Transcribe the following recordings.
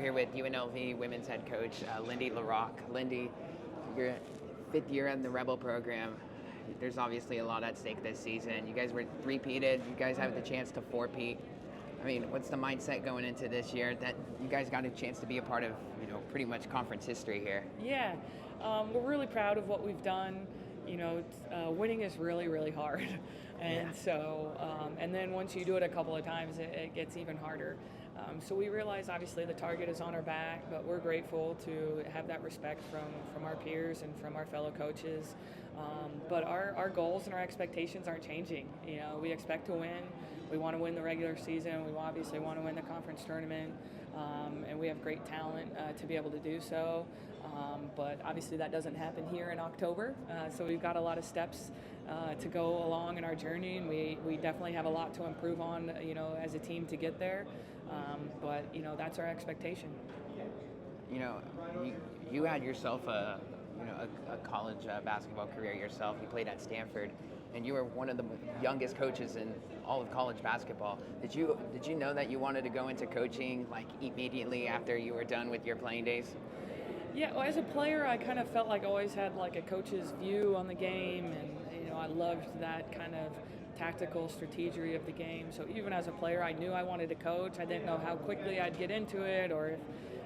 here with UNLV women's head coach Lindy La Rocque. Lindy, your fifth year in the Rebel program. There's obviously a lot at stake this season. You guys were three-peated. You guys have the chance to four-peat. I mean, what's the mindset going into this year that you guys got a chance to be a part of, pretty much conference history here? Yeah, we're really proud of what we've done. Winning is really, really hard. And so, and then once you do it a couple of times, it gets even harder. So we realize obviously the target is on our back, but we're grateful to have that respect from our peers and from our fellow coaches. But our goals and our expectations aren't changing. We expect to win. We want to win the regular season. We obviously want to win the conference tournament. And we have great talent to be able to do so. But obviously that doesn't happen here in October. So we've got a lot of steps to go along in our journey, and we definitely have a lot to improve on, as a team to get there. But that's our expectation. You had yourself a college basketball career yourself. You played at Stanford, and you were one of the youngest coaches in all of college basketball. Did you know that you wanted to go into coaching like immediately after you were done with your playing days? Yeah, well, as a player, I kind of felt like I always had like a coach's view on the game, and I loved that kind of tactical strategy of the game. So even as a player, I knew I wanted to coach. I didn't know how quickly I'd get into it, or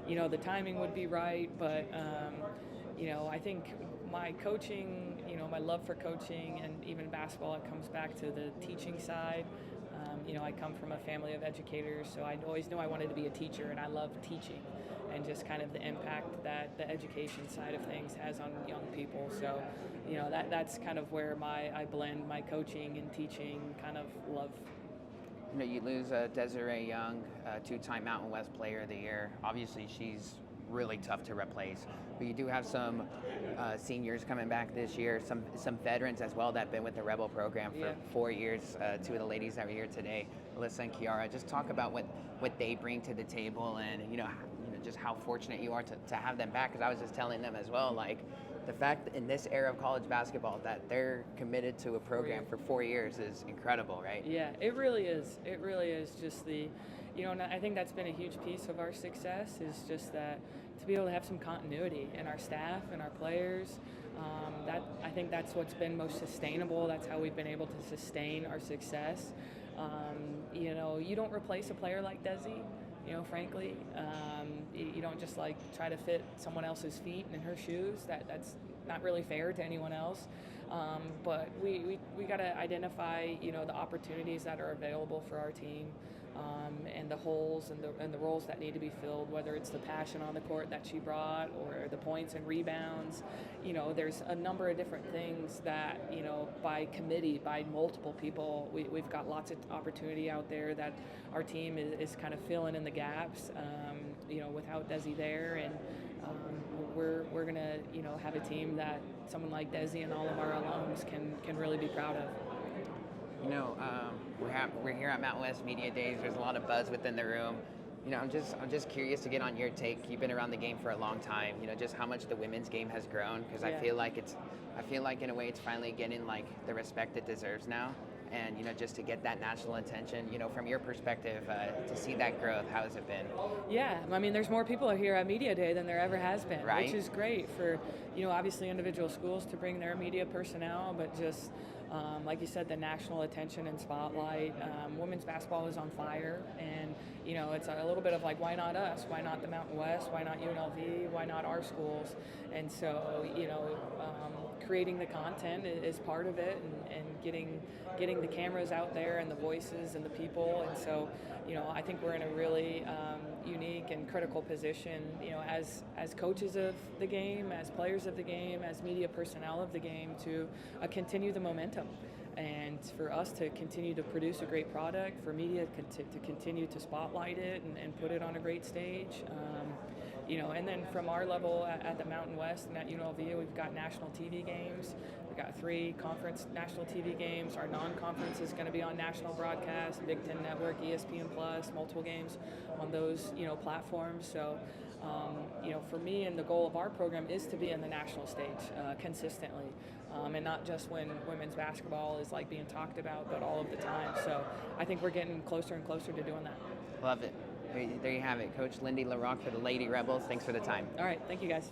if the timing would be right. But I think my coaching, my love for coaching and even basketball, it comes back to the teaching side. I come from a family of educators, so I always knew I wanted to be a teacher, and I love teaching and just kind of the impact that the education side of things has on young people. So, that's kind of where I blend my coaching and teaching kind of love. You lose Desiree Young, two-time Mountain West Player of the Year. Obviously, she's really tough to replace. But you do have some seniors coming back this year, some veterans as well that have been with the Rebel program for 4 years. Two of the ladies that were here today, Alyssa and Kiara. Just talk about what they bring to the table, and just how fortunate you are to have them back. Because I was just telling them as well, like the fact that in this era of college basketball that they're committed to a program for 4 years is incredible, right? Yeah, it really is. It really is just and I think that's been a huge piece of our success, is just that to be able to have some continuity in our staff and our players. I think that's what's been most sustainable. That's how we've been able to sustain our success. You don't replace a player like Desi. Frankly, you don't just like try to fit someone else's feet in her shoes. That's not really fair to anyone else. But we got to identify, the opportunities that are available for our team, and the holes and the roles that need to be filled, whether it's the passion on the court that she brought or the points and rebounds. There's a number of different things that, by committee, by multiple people, we've got lots of opportunity out there that our team is kind of filling in the gaps, without Desi there. And we're going to, have a team that someone like Desi and all of our alums can really be proud of. We're here at Mountain West Media Days. There's a lot of buzz within the room. I'm just curious to get on your take. You've been around the game for a long time. Just how much the women's game has grown, because I feel like in a way it's finally getting like the respect it deserves now. And just to get that national attention, from your perspective, to see that growth, how has it been? Yeah, I mean, there's more people here at Media Day than there ever has been, right? Which is great for, obviously individual schools to bring their media personnel, but just like you said, the national attention and spotlight. Women's basketball is on fire, and it's a little bit of like, why not us? Why not the Mountain West? Why not UNLV? Why not our schools? And so, creating the content is part of it, and getting the cameras out there and the voices and the people. And so, I think we're in a really unique and critical position, as coaches of the game, as players of the game, as media personnel of the game, to continue the momentum. And for us to continue to produce a great product, for media to continue to spotlight it and put it on a great stage. And then from our level at the Mountain West and at UNLV, we've got national TV games. We've got 3 conference national TV games. Our non-conference is going to be on national broadcast, Big Ten Network, ESPN Plus, multiple games on those, platforms. So, for me, and the goal of our program is to be in the national stage consistently, and not just when women's basketball is like being talked about, but all of the time. So I think we're getting closer and closer to doing that. Love it. There you have it, Coach Lindy La Rocque for the Lady Rebels. Thanks for the time. All right, thank you guys.